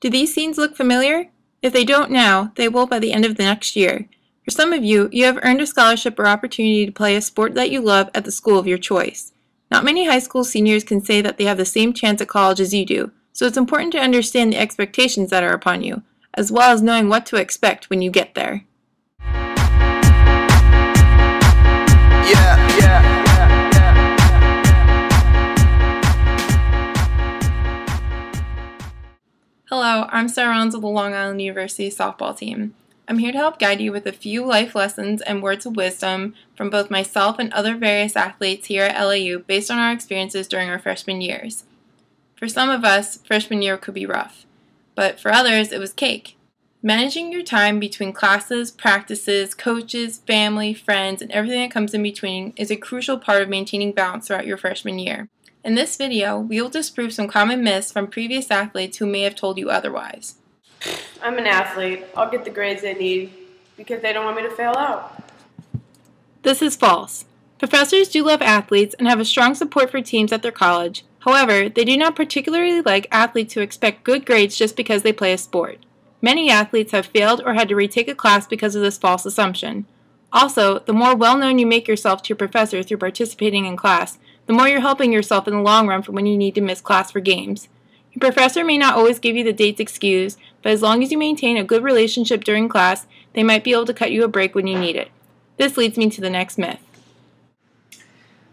Do these scenes look familiar? If they don't now, they will by the end of the next year. For some of you, you have earned a scholarship or opportunity to play a sport that you love at the school of your choice. Not many high school seniors can say that they have the same chance at college as you do, so it's important to understand the expectations that are upon you, as well as knowing what to expect when you get there. Hello, I'm Sarah Rounds of the Long Island University softball team. I'm here to help guide you with a few life lessons and words of wisdom from both myself and other various athletes here at LAU based on our experiences during our freshman years. For some of us, freshman year could be rough, but for others, it was cake. Managing your time between classes, practices, coaches, family, friends, and everything that comes in between is a crucial part of maintaining balance throughout your freshman year. In this video, we will disprove some common myths from previous athletes who may have told you otherwise. I'm an athlete. I'll get the grades I need because they don't want me to fail out. This is false. Professors do love athletes and have a strong support for teams at their college. However, they do not particularly like athletes who expect good grades just because they play a sport. Many athletes have failed or had to retake a class because of this false assumption. Also, the more well-known you make yourself to your professor through participating in class, the more you're helping yourself in the long run for when you need to miss class for games. Your professor may not always give you the dates excused, but as long as you maintain a good relationship during class, they might be able to cut you a break when you need it. This leads me to the next myth.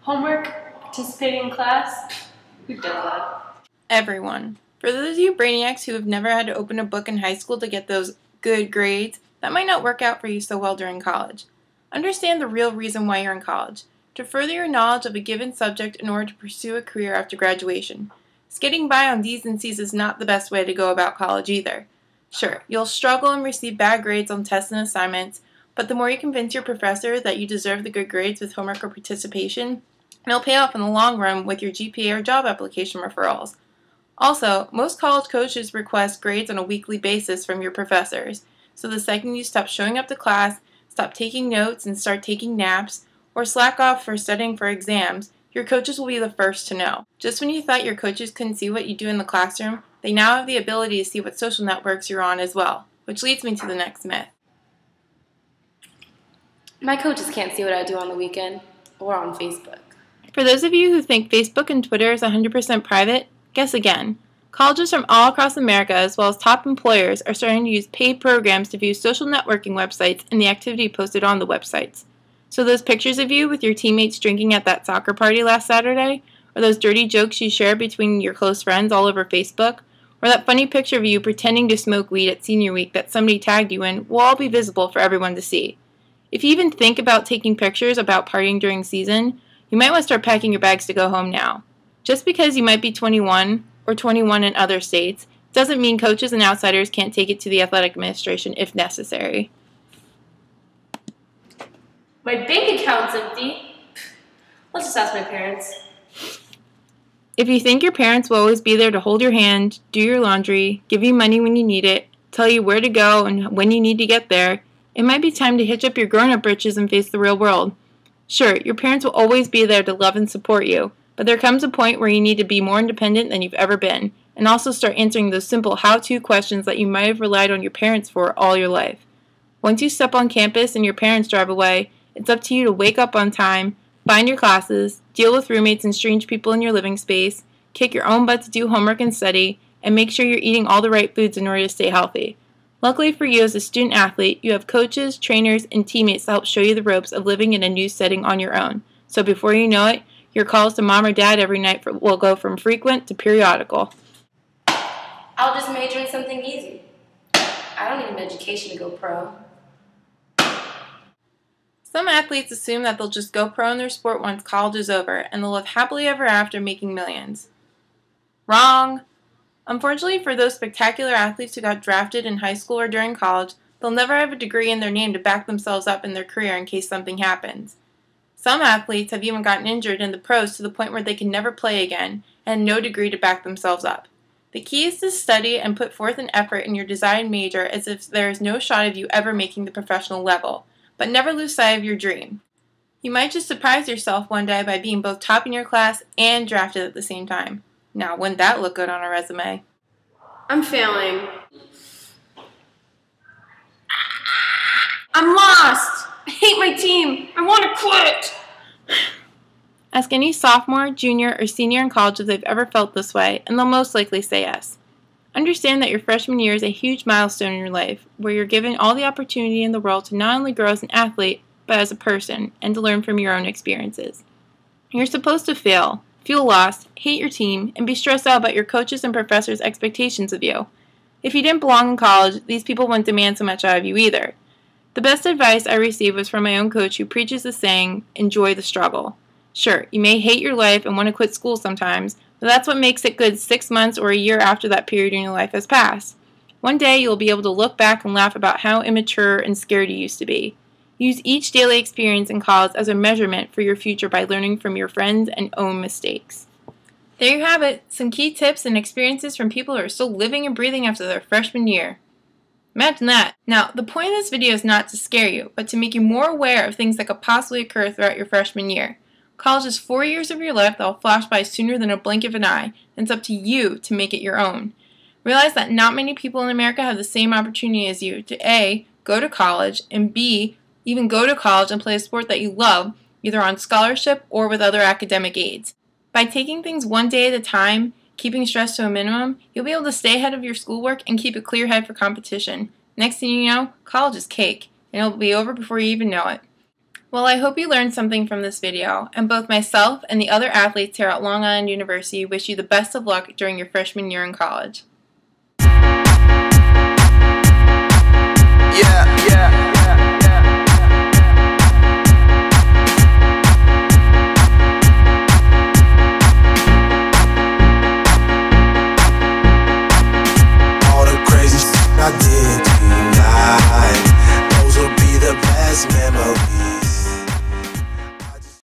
Homework, participating in class, who does that? Everyone. For those of you brainiacs who have never had to open a book in high school to get those good grades, that might not work out for you so well during college. Understand the real reason why you're in college. To further your knowledge of a given subject in order to pursue a career after graduation. Skating by on D's and C's is not the best way to go about college either. Sure, you'll struggle and receive bad grades on tests and assignments, but the more you convince your professor that you deserve the good grades with homework or participation, it'll pay off in the long run with your GPA or job application referrals. Also, most college coaches request grades on a weekly basis from your professors, so the second you stop showing up to class, stop taking notes, and start taking naps, or slack off for studying for exams, your coaches will be the first to know. Just when you thought your coaches couldn't see what you do in the classroom, they now have the ability to see what social networks you're on as well, which leads me to the next myth. My coaches can't see what I do on the weekend or on Facebook. For those of you who think Facebook and Twitter is 100% private, guess again. Colleges from all across America, as well as top employers, are starting to use paid programs to view social networking websites and the activity posted on the websites. So those pictures of you with your teammates drinking at that soccer party last Saturday, or those dirty jokes you share between your close friends all over Facebook, or that funny picture of you pretending to smoke weed at senior week that somebody tagged you in will all be visible for everyone to see. If you even think about taking pictures about partying during season, you might want to start packing your bags to go home now. Just because you might be 21 or 21 in other states doesn't mean coaches and outsiders can't take it to the athletic administration if necessary. My bank account's empty. Let's just ask my parents. If you think your parents will always be there to hold your hand, do your laundry, give you money when you need it, tell you where to go and when you need to get there, it might be time to hitch up your grown-up britches and face the real world. Sure, your parents will always be there to love and support you, but there comes a point where you need to be more independent than you've ever been, and also start answering those simple how-to questions that you might have relied on your parents for all your life. Once you step on campus and your parents drive away, it's up to you to wake up on time, find your classes, deal with roommates and strange people in your living space, kick your own butt to do homework and study, and make sure you're eating all the right foods in order to stay healthy. Luckily for you as a student athlete, you have coaches, trainers, and teammates to help show you the ropes of living in a new setting on your own. So before you know it, your calls to mom or dad every night will go from frequent to periodical. I'll just major in something easy. I don't need an education to go pro. Some athletes assume that they'll just go pro in their sport once college is over, and they'll live happily ever after making millions. Wrong! Unfortunately for those spectacular athletes who got drafted in high school or during college, they'll never have a degree in their name to back themselves up in their career in case something happens. Some athletes have even gotten injured in the pros to the point where they can never play again, and no degree to back themselves up. The key is to study and put forth an effort in your desired major as if there is no shot of you ever making the professional level. But never lose sight of your dream. You might just surprise yourself one day by being both top in your class and drafted at the same time. Now, wouldn't that look good on a resume? I'm failing. I'm lost. I hate my team. I want to quit. Ask any sophomore, junior, or senior in college if they've ever felt this way, and they'll most likely say yes. Understand that your freshman year is a huge milestone in your life, where you're given all the opportunity in the world to not only grow as an athlete, but as a person, and to learn from your own experiences. You're supposed to fail, feel lost, hate your team, and be stressed out about your coaches and professors' expectations of you. If you didn't belong in college, these people wouldn't demand so much out of you either. The best advice I received was from my own coach who preaches the saying, enjoy the struggle. Sure, you may hate your life and want to quit school sometimes, but that's what makes it good 6 months or a year after that period in your life has passed. One day you'll be able to look back and laugh about how immature and scared you used to be. Use each daily experience in college as a measurement for your future by learning from your friends and own mistakes. There you have it, some key tips and experiences from people who are still living and breathing after their freshman year. Imagine that. Now, the point of this video is not to scare you, but to make you more aware of things that could possibly occur throughout your freshman year. College is 4 years of your life that will flash by sooner than a blink of an eye, and it's up to you to make it your own. Realize that not many people in America have the same opportunity as you to A, go to college, and B, even go to college and play a sport that you love, either on scholarship or with other academic aids. By taking things one day at a time, keeping stress to a minimum, you'll be able to stay ahead of your schoolwork and keep a clear head for competition. Next thing you know, college is cake, and it'll be over before you even know it. Well, I hope you learned something from this video, and both myself and the other athletes here at Long Island University wish you the best of luck during your freshman year in college. All the crazy shit I did tonight, those will be the best memories.